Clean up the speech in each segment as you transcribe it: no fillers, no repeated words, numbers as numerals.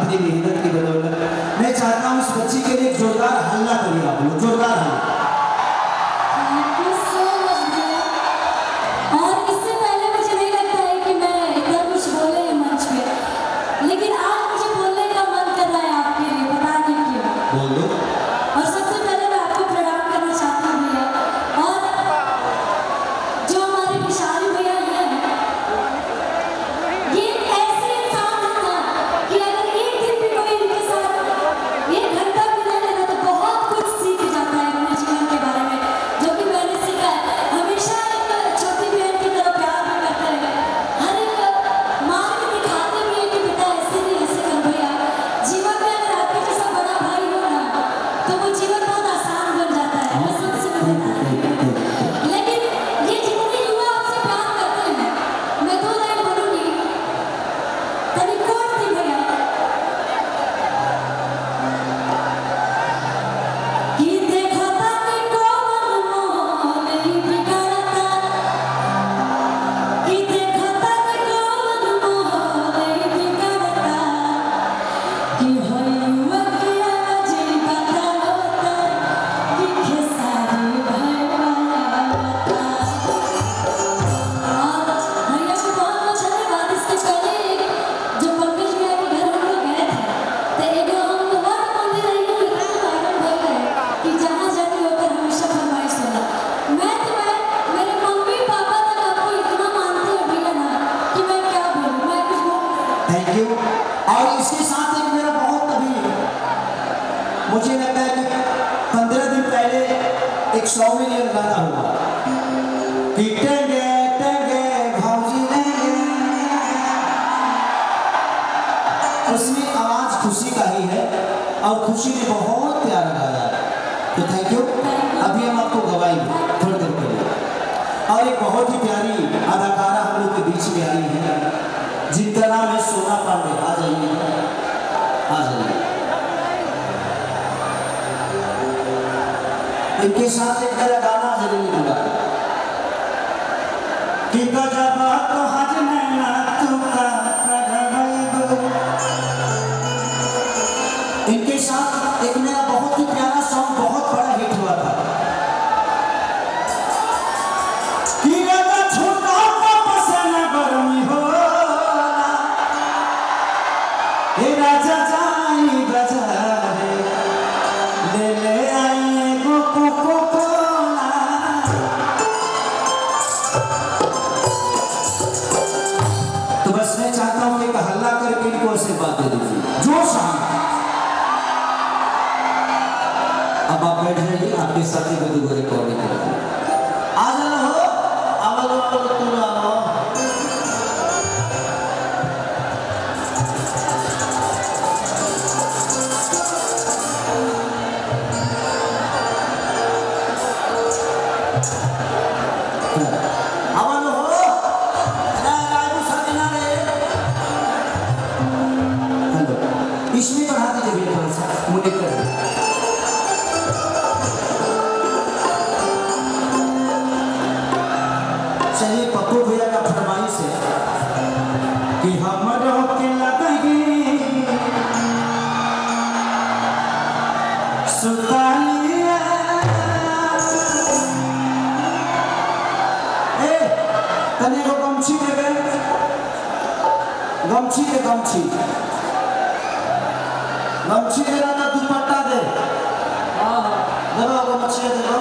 अपनी मेहनत की बदौलत। मैं चाहता हूँ इस बच्ची के लिए जोरदार हल्ला करिए आप लोग, जोरदार हल्ला। और इसके साथ एक मेरा बहुत अभी मुझे लगता है कि 15 दिन पहले एक 100 मिलियन गाना हुआ कि टंगे टंगे भौजी लेंगे, उसमें आवाज खुशी का ही है और खुशी ने बहुत प्यारा गाया। तो थैंक यू। अभी हम आपको गवाएंगे थोड़ी देर के लिए। और एक बहुत ही प्यारी अदाकारा हम लोग के बीच में आई है जिनका नाम है सोना पांडे। आ जाइए, आ जाइए। इनके साथ एक मेरा गाना जरूर होगा कि गजब तो हजनैना तू का करबैबो। इनके साथ एक मेरा बहुत ही प्यारा सॉन्ग बहुत बड़ा हिट हुआ था कि राजा छोटा वापस न गर्मी होला, हे राजा जाई बाजारे ले ले आई एगो कोको कोला। तो बस मैं चाहता हूँ एक हल्ला करके इनको आशीर्वाद दे दीजिए, जोश आना। अब आप बैठ जाइए, आपके साथी को दो रिकॉर्डिंग करेंगे। आ जाना हो, आवाज तुम आओ। इसमें बढ़ा दीजिए भैया थोड़ा सा, मुझे कर चलिए। पप्पू भैया का फरमाइश है कि हमरो के लगही सुतालिया। तने को गमछी देवे, गमछी दे, गमछी गमछी दे ना दुपट्टा दे। हाँ हाँ दो गमछी दे दो।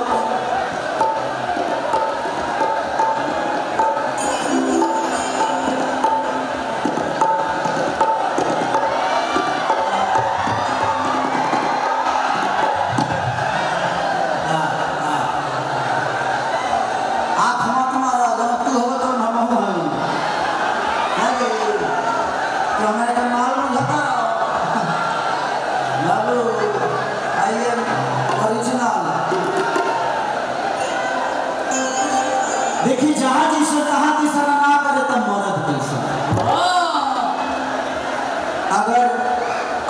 देखिए जहां जिसे कहा तीसरा ना करे तब मदद कैसा। अगर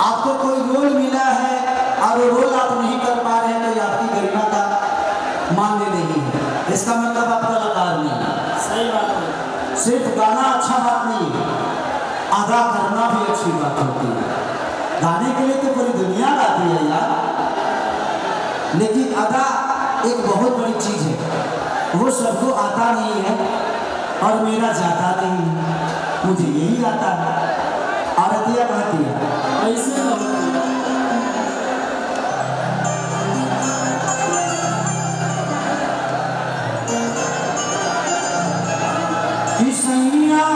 आपको कोई रोल मिला है और वो रोल आप नहीं कर पा रहे हैं तो ये आपकी गरिमा का मान्य नहीं है, इसका मतलब आप कलाकार नहीं है। सही बात है। सिर्फ गाना अच्छा बात नहीं है, अदा करना भी अच्छी बात होती है। गाने के लिए तो पूरी दुनिया गाती है यार, लेकिन अदा एक बहुत बड़ी चीज है, वो सबको आता नहीं है और मेरा जाता नहीं, मुझे यही आता है। आरतिया गाती है ऐसे किसैया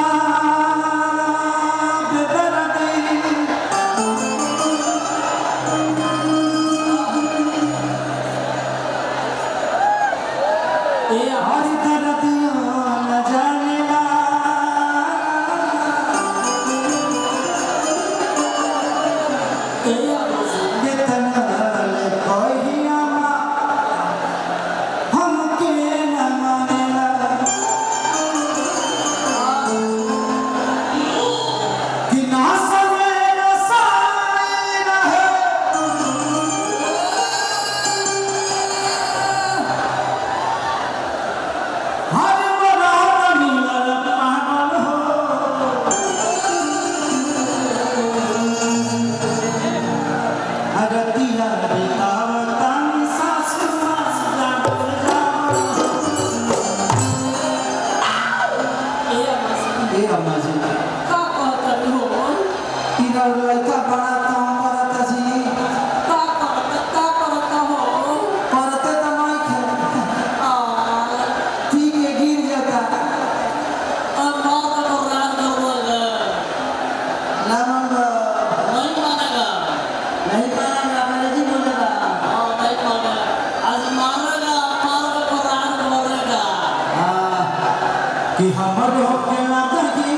कि हमरो के लगही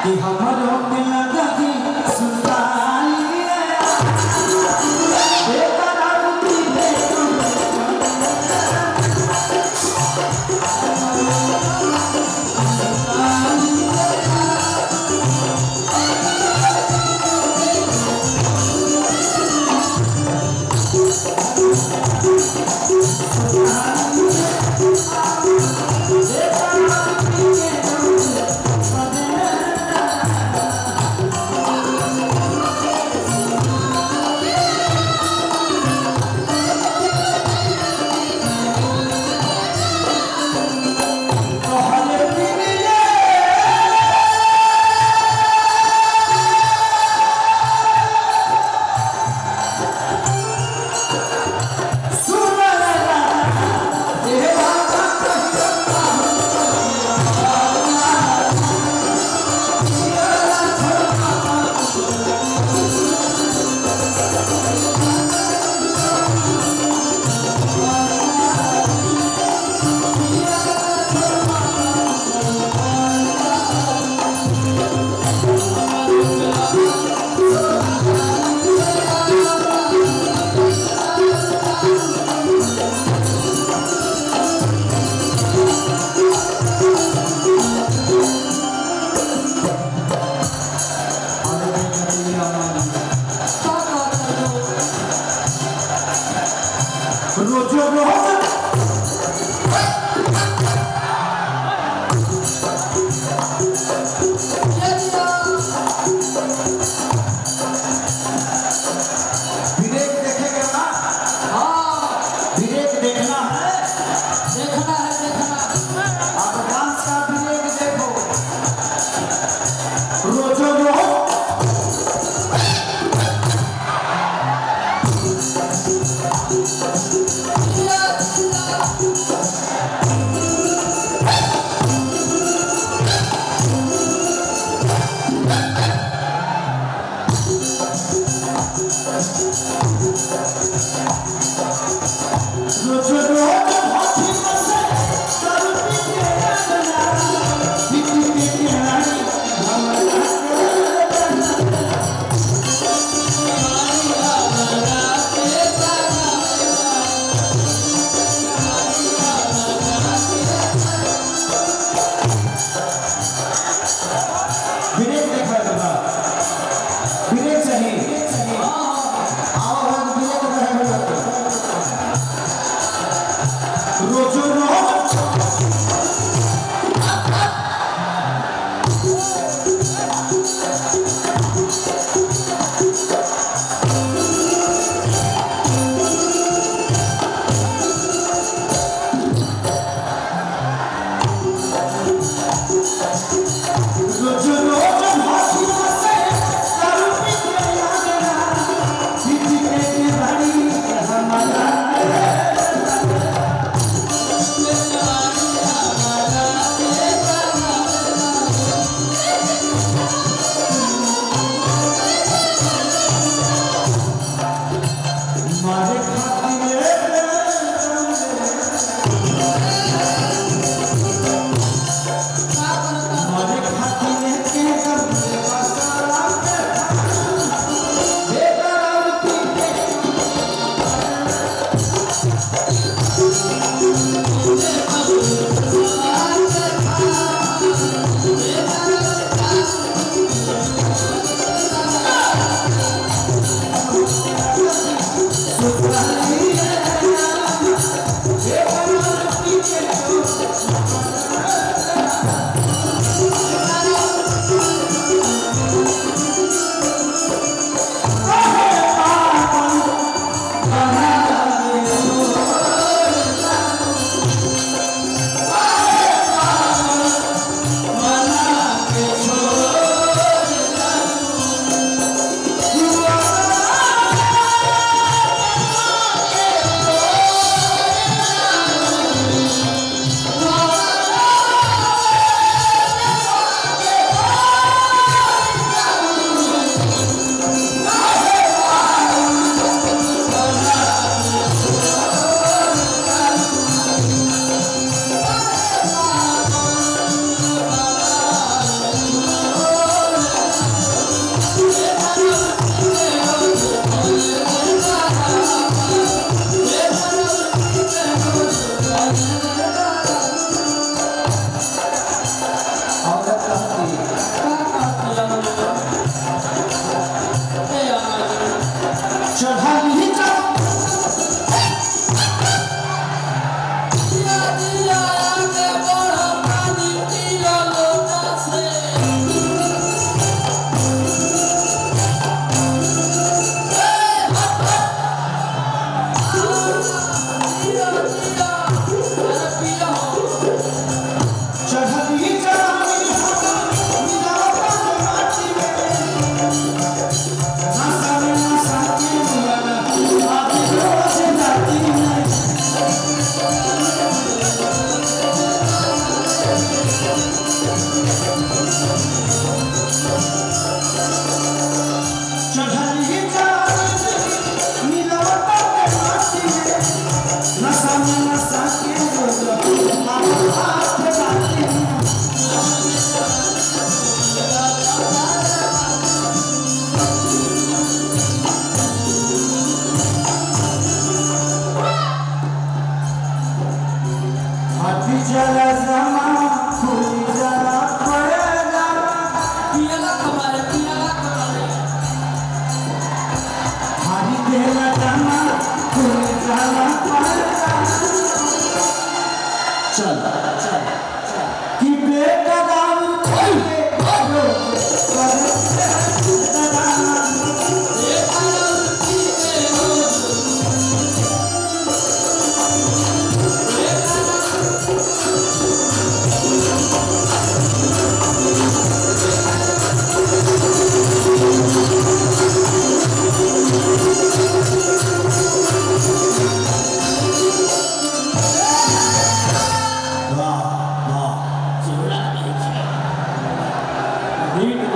कि हमरो के लगही सुल्तानी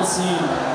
हसीन